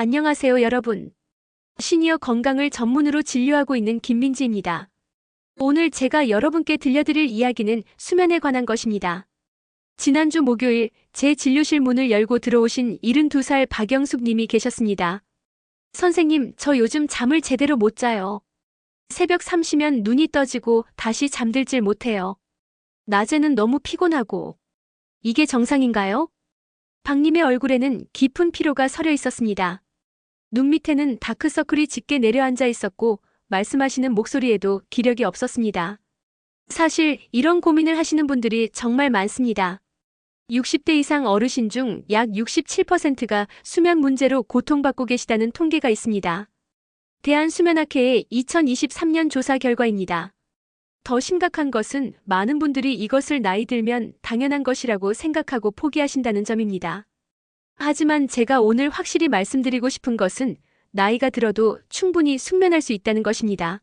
안녕하세요, 여러분. 시니어 건강을 전문으로 진료하고 있는 김민지입니다. 오늘 제가 여러분께 들려드릴 이야기는 수면에 관한 것입니다. 지난주 목요일 제 진료실 문을 열고 들어오신 72살 박영숙 님이 계셨습니다. 선생님, 저 요즘 잠을 제대로 못 자요. 새벽 3시면 눈이 떠지고 다시 잠들질 못해요. 낮에는 너무 피곤하고. 이게 정상인가요? 박님의 얼굴에는 깊은 피로가 서려 있었습니다. 눈 밑에는 다크서클이 짙게 내려앉아 있었고 말씀하시는 목소리에도 기력이 없었습니다. 사실 이런 고민을 하시는 분들이 정말 많습니다. 60대 이상 어르신 중 약 67%가 수면 문제로 고통받고 계시다는 통계가 있습니다. 대한수면학회의 2023년 조사 결과입니다. 더 심각한 것은 많은 분들이 이것을 나이 들면 당연한 것이라고 생각하고 포기하신다는 점입니다. 하지만 제가 오늘 확실히 말씀드리고 싶은 것은 나이가 들어도 충분히 숙면할 수 있다는 것입니다.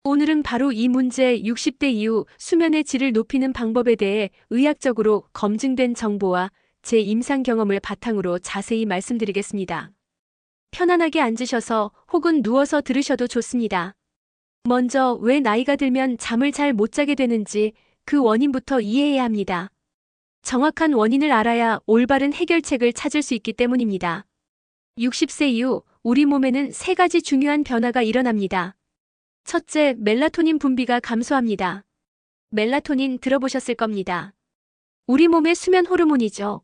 오늘은 바로 이 문제 60대 이후 수면의 질을 높이는 방법에 대해 의학적으로 검증된 정보와 제 임상 경험을 바탕으로 자세히 말씀드리겠습니다. 편안하게 앉으셔서 혹은 누워서 들으셔도 좋습니다. 먼저 왜 나이가 들면 잠을 잘 못 자게 되는지 그 원인부터 이해해야 합니다. 정확한 원인을 알아야 올바른 해결책을 찾을 수 있기 때문입니다. 60세 이후 우리 몸에는 세 가지 중요한 변화가 일어납니다. 첫째, 멜라토닌 분비가 감소합니다. 멜라토닌 들어보셨을 겁니다. 우리 몸의 수면 호르몬이죠.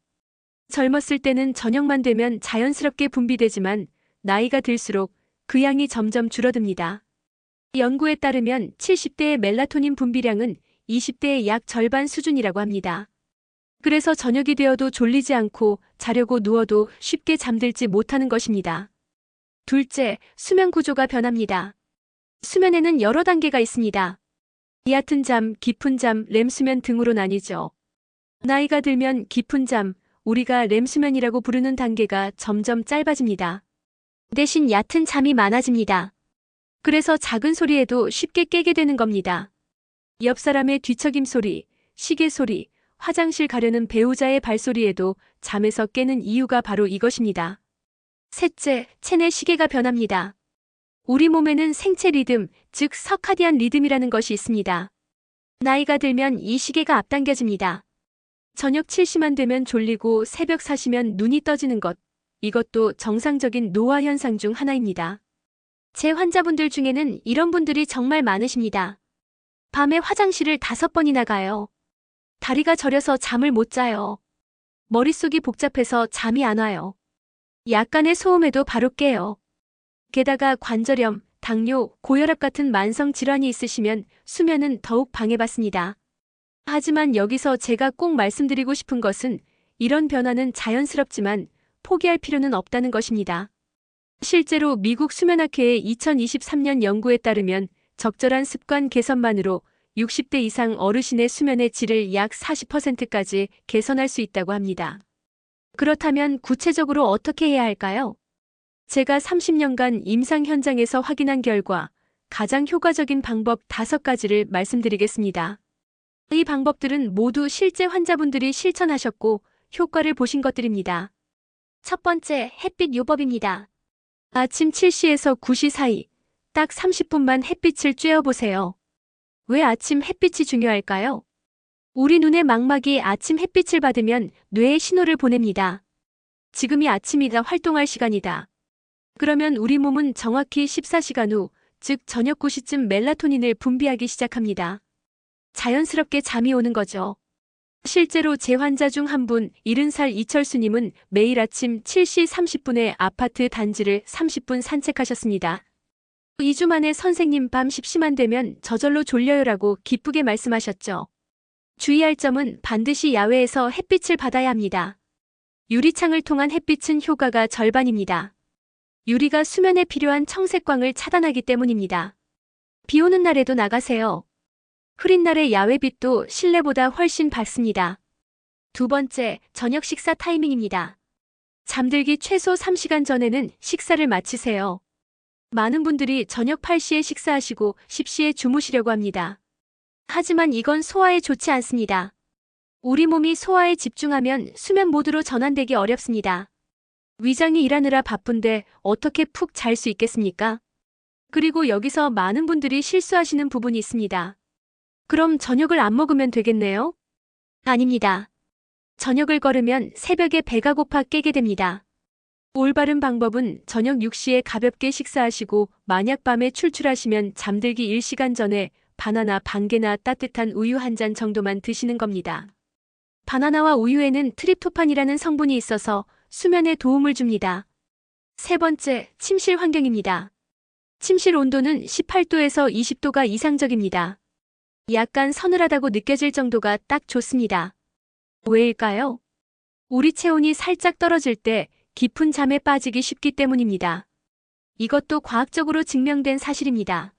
젊었을 때는 저녁만 되면 자연스럽게 분비되지만 나이가 들수록 그 양이 점점 줄어듭니다. 연구에 따르면 70대의 멜라토닌 분비량은 20대의 약 절반 수준이라고 합니다. 그래서 저녁이 되어도 졸리지 않고 자려고 누워도 쉽게 잠들지 못하는 것입니다. 둘째, 수면 구조가 변합니다. 수면에는 여러 단계가 있습니다. 얕은 잠, 깊은 잠, 렘수면 등으로 나뉘죠. 나이가 들면 깊은 잠, 우리가 렘수면이라고 부르는 단계가 점점 짧아집니다. 대신 얕은 잠이 많아집니다. 그래서 작은 소리에도 쉽게 깨게 되는 겁니다. 옆 사람의 뒤척임 소리, 시계 소리, 화장실 가려는 배우자의 발소리에도 잠에서 깨는 이유가 바로 이것입니다. 셋째, 체내 시계가 변합니다. 우리 몸에는 생체 리듬, 즉 서카디안 리듬이라는 것이 있습니다. 나이가 들면 이 시계가 앞당겨집니다. 저녁 7시만 되면 졸리고 새벽 4시면 눈이 떠지는 것, 이것도 정상적인 노화 현상 중 하나입니다. 제 환자분들 중에는 이런 분들이 정말 많으십니다. 밤에 화장실을 5번이나 가요. 다리가 저려서 잠을 못 자요. 머릿속이 복잡해서 잠이 안 와요. 약간의 소음에도 바로 깨요. 게다가 관절염, 당뇨, 고혈압 같은 만성 질환이 있으시면 수면은 더욱 방해받습니다. 하지만 여기서 제가 꼭 말씀드리고 싶은 것은 이런 변화는 자연스럽지만 포기할 필요는 없다는 것입니다. 실제로 미국 수면학회의 2023년 연구에 따르면 적절한 습관 개선만으로 60대 이상 어르신의 수면의 질을 약 40%까지 개선할 수 있다고 합니다. 그렇다면 구체적으로 어떻게 해야 할까요? 제가 30년간 임상 현장에서 확인한 결과 가장 효과적인 방법 5가지를 말씀드리겠습니다. 이 방법들은 모두 실제 환자분들이 실천하셨고 효과를 보신 것들입니다. 첫 번째, 햇빛 요법입니다. 아침 7시에서 9시 사이 딱 30분만 햇빛을 쬐어보세요. 왜 아침 햇빛이 중요할까요? 우리 눈의 망막이 아침 햇빛을 받으면 뇌에 신호를 보냅니다. 지금이 아침이다, 활동할 시간이다. 그러면 우리 몸은 정확히 14시간 후, 즉 저녁 9시쯤 멜라토닌을 분비하기 시작합니다. 자연스럽게 잠이 오는 거죠. 실제로 제 환자 중 한 분, 70살 이철수님은 매일 아침 7시 30분에 아파트 단지를 30분 산책하셨습니다. 2주 만에 선생님 밤 10시만 되면 저절로 졸려요라고 기쁘게 말씀하셨죠. 주의할 점은 반드시 야외에서 햇빛을 받아야 합니다. 유리창을 통한 햇빛은 효과가 절반입니다. 유리가 수면에 필요한 청색광을 차단하기 때문입니다. 비 오는 날에도 나가세요. 흐린 날의 야외빛도 실내보다 훨씬 밝습니다. 두 번째, 저녁 식사 타이밍입니다. 잠들기 최소 3시간 전에는 식사를 마치세요. 많은 분들이 저녁 8시에 식사하시고 10시에 주무시려고 합니다. 하지만 이건 소화에 좋지 않습니다. 우리 몸이 소화에 집중하면 수면 모드로 전환되기 어렵습니다. 위장이 일하느라 바쁜데 어떻게 푹 잘 수 있겠습니까? 그리고 여기서 많은 분들이 실수하시는 부분이 있습니다. 그럼 저녁을 안 먹으면 되겠네요? 아닙니다. 저녁을 거르면 새벽에 배가 고파 깨게 됩니다. 올바른 방법은 저녁 6시에 가볍게 식사하시고 만약 밤에 출출하시면 잠들기 1시간 전에 바나나 반 개나 따뜻한 우유 한 잔 정도만 드시는 겁니다. 바나나와 우유에는 트립토판이라는 성분이 있어서 수면에 도움을 줍니다. 세 번째, 침실 환경입니다. 침실 온도는 18도에서 20도가 이상적입니다. 약간 서늘하다고 느껴질 정도가 딱 좋습니다. 왜일까요? 우리 체온이 살짝 떨어질 때 깊은 잠에 빠지기 쉽기 때문입니다. 이것도 과학적으로 증명된 사실입니다.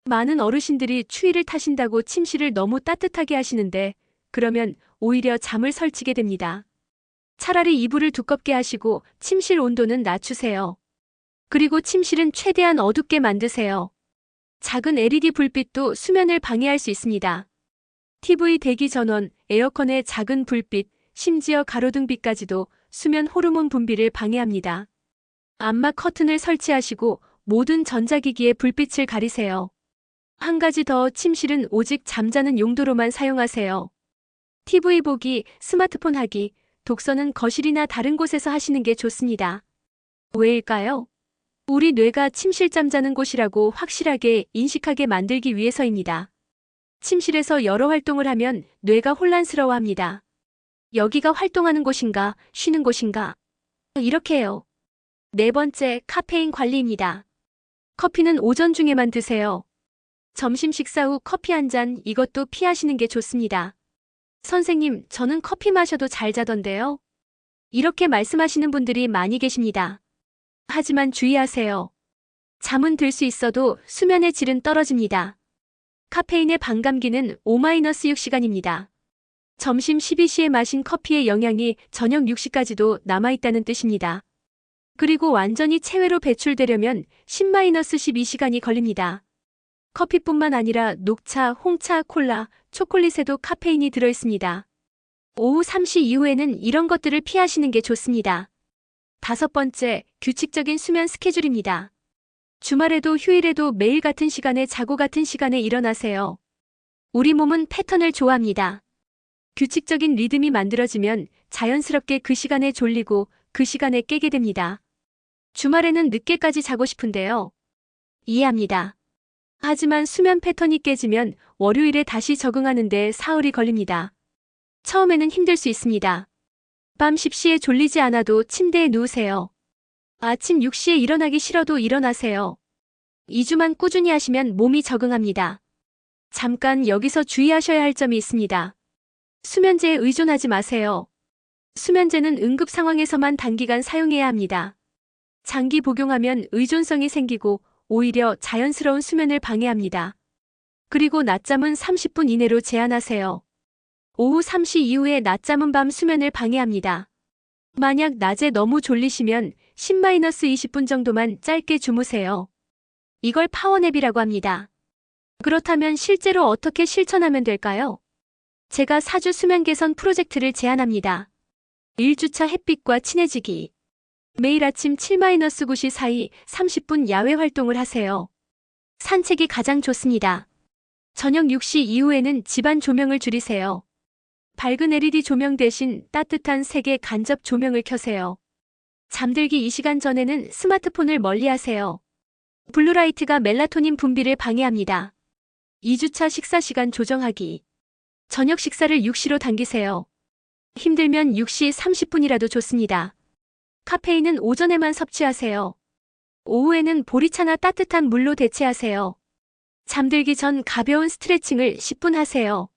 많은 어르신들이 추위를 타신다고 침실을 너무 따뜻하게 하시는데 그러면 오히려 잠을 설치게 됩니다. 차라리 이불을 두껍게 하시고 침실 온도는 낮추세요. 그리고 침실은 최대한 어둡게 만드세요. 작은 LED 불빛도 수면을 방해할 수 있습니다. TV 대기 전원, 에어컨의 작은 불빛, 심지어 가로등빛까지도 수면 호르몬 분비를 방해합니다. 암막 커튼을 설치하시고 모든 전자기기의 불빛을 가리세요. 한 가지 더, 침실은 오직 잠자는 용도로만 사용하세요. TV 보기, 스마트폰 하기, 독서는 거실이나 다른 곳에서 하시는 게 좋습니다. 왜일까요? 우리 뇌가 침실 잠자는 곳이라고 확실하게 인식하게 만들기 위해서입니다. 침실에서 여러 활동을 하면 뇌가 혼란스러워합니다. 여기가 활동하는 곳인가, 쉬는 곳인가? 이렇게 해요. 네 번째, 카페인 관리입니다. 커피는 오전 중에만 드세요. 점심 식사 후 커피 한 잔, 이것도 피하시는 게 좋습니다. 선생님, 저는 커피 마셔도 잘 자던데요? 이렇게 말씀하시는 분들이 많이 계십니다. 하지만 주의하세요. 잠은 들 수 있어도 수면의 질은 떨어집니다. 카페인의 반감기는 5-6시간입니다. 점심 12시에 마신 커피의 영향이 저녁 6시까지도 남아있다는 뜻입니다. 그리고 완전히 체외로 배출되려면 10-12시간이 걸립니다. 커피뿐만 아니라 녹차, 홍차, 콜라, 초콜릿에도 카페인이 들어있습니다. 오후 3시 이후에는 이런 것들을 피하시는 게 좋습니다. 다섯 번째, 규칙적인 수면 스케줄입니다. 주말에도 휴일에도 매일 같은 시간에 자고 같은 시간에 일어나세요. 우리 몸은 패턴을 좋아합니다. 규칙적인 리듬이 만들어지면 자연스럽게 그 시간에 졸리고 그 시간에 깨게 됩니다. 주말에는 늦게까지 자고 싶은데요. 이해합니다. 하지만 수면 패턴이 깨지면 월요일에 다시 적응하는데 사흘이 걸립니다. 처음에는 힘들 수 있습니다. 밤 10시에 졸리지 않아도 침대에 누우세요. 아침 6시에 일어나기 싫어도 일어나세요. 2주만 꾸준히 하시면 몸이 적응합니다. 잠깐 여기서 주의하셔야 할 점이 있습니다. 수면제에 의존하지 마세요. 수면제는 응급 상황에서만 단기간 사용해야 합니다. 장기 복용하면 의존성이 생기고 오히려 자연스러운 수면을 방해합니다. 그리고 낮잠은 30분 이내로 제한하세요. 오후 3시 이후에 낮잠은 밤 수면을 방해합니다. 만약 낮에 너무 졸리시면 10-20분 정도만 짧게 주무세요. 이걸 파워냅이라고 합니다. 그렇다면 실제로 어떻게 실천하면 될까요? 제가 4주 수면 개선 프로젝트를 제안합니다. 1주차 햇빛과 친해지기. 매일 아침 7-9시 사이 30분 야외 활동을 하세요. 산책이 가장 좋습니다. 저녁 6시 이후에는 집안 조명을 줄이세요. 밝은 LED 조명 대신 따뜻한 색의 간접 조명을 켜세요. 잠들기 2시간 전에는 스마트폰을 멀리하세요. 블루라이트가 멜라토닌 분비를 방해합니다. 2주차 식사 시간 조정하기. 저녁 식사를 6시로 당기세요. 힘들면 6시 30분이라도 좋습니다. 카페인은 오전에만 섭취하세요. 오후에는 보리차나 따뜻한 물로 대체하세요. 잠들기 전 가벼운 스트레칭을 10분 하세요.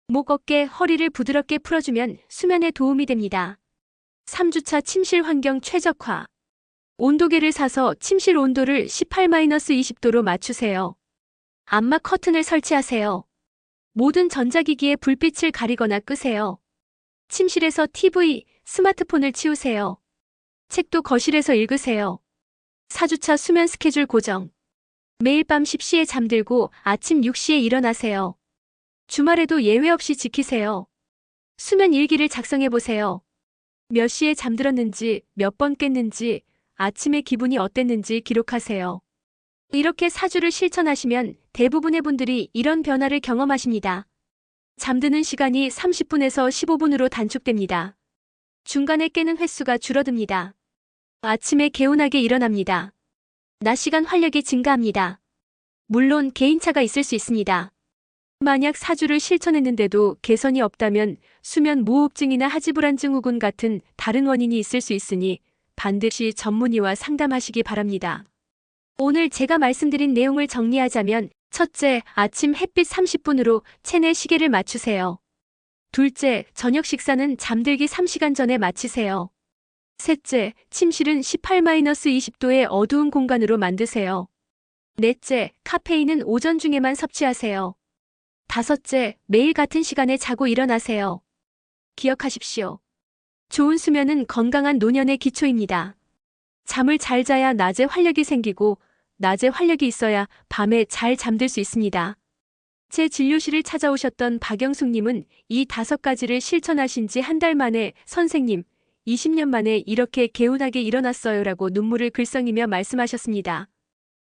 목, 어깨, 허리를 부드럽게 풀어주면 수면에 도움이 됩니다. 3주차 침실 환경 최적화. 온도계를 사서 침실 온도를 18-20도로 맞추세요. 암막 커튼을 설치하세요. 모든 전자기기의 불빛을 가리거나 끄세요. 침실에서 TV, 스마트폰을 치우세요. 책도 거실에서 읽으세요. 4주차 수면 스케줄 고정. 매일 밤 10시에 잠들고 아침 6시에 일어나세요. 주말에도 예외 없이 지키세요. 수면 일기를 작성해보세요. 몇 시에 잠들었는지, 몇 번 깼는지, 아침에 기분이 어땠는지 기록하세요. 이렇게 4주를 실천하시면 대부분의 분들이 이런 변화를 경험하십니다. 잠드는 시간이 30분에서 15분으로 단축됩니다. 중간에 깨는 횟수가 줄어듭니다. 아침에 개운하게 일어납니다. 낮 시간 활력이 증가합니다. 물론 개인차가 있을 수 있습니다. 만약 4주를 실천했는데도 개선이 없다면 수면 무호흡증이나 하지불안 증후군 같은 다른 원인이 있을 수 있으니 반드시 전문의와 상담하시기 바랍니다. 오늘 제가 말씀드린 내용을 정리하자면 첫째, 아침 햇빛 30분으로 체내 시계를 맞추세요. 둘째, 저녁 식사는 잠들기 3시간 전에 마치세요. 셋째, 침실은 18-20도의 어두운 공간으로 만드세요. 넷째, 카페인은 오전 중에만 섭취하세요. 다섯째, 매일 같은 시간에 자고 일어나세요. 기억하십시오. 좋은 수면은 건강한 노년의 기초입니다. 잠을 잘 자야 낮에 활력이 생기고 낮에 활력이 있어야 밤에 잘 잠들 수 있습니다. 제 진료실을 찾아오셨던 박영숙님은 이 5가지를 실천하신 지 한 달 만에 선생님, 20년 만에 이렇게 개운하게 일어났어요라고 눈물을 글썽이며 말씀하셨습니다.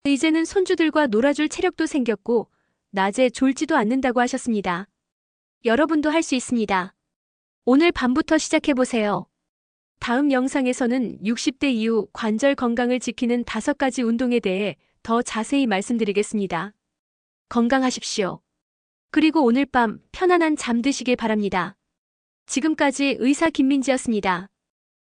이제는 손주들과 놀아줄 체력도 생겼고 낮에 졸지도 않는다고 하셨습니다. 여러분도 할 수 있습니다. 오늘 밤부터 시작해보세요. 다음 영상에서는 60대 이후 관절 건강을 지키는 5가지 운동에 대해 더 자세히 말씀드리겠습니다. 건강하십시오. 그리고 오늘 밤 편안한 잠 드시길 바랍니다. 지금까지 의사 김민지였습니다.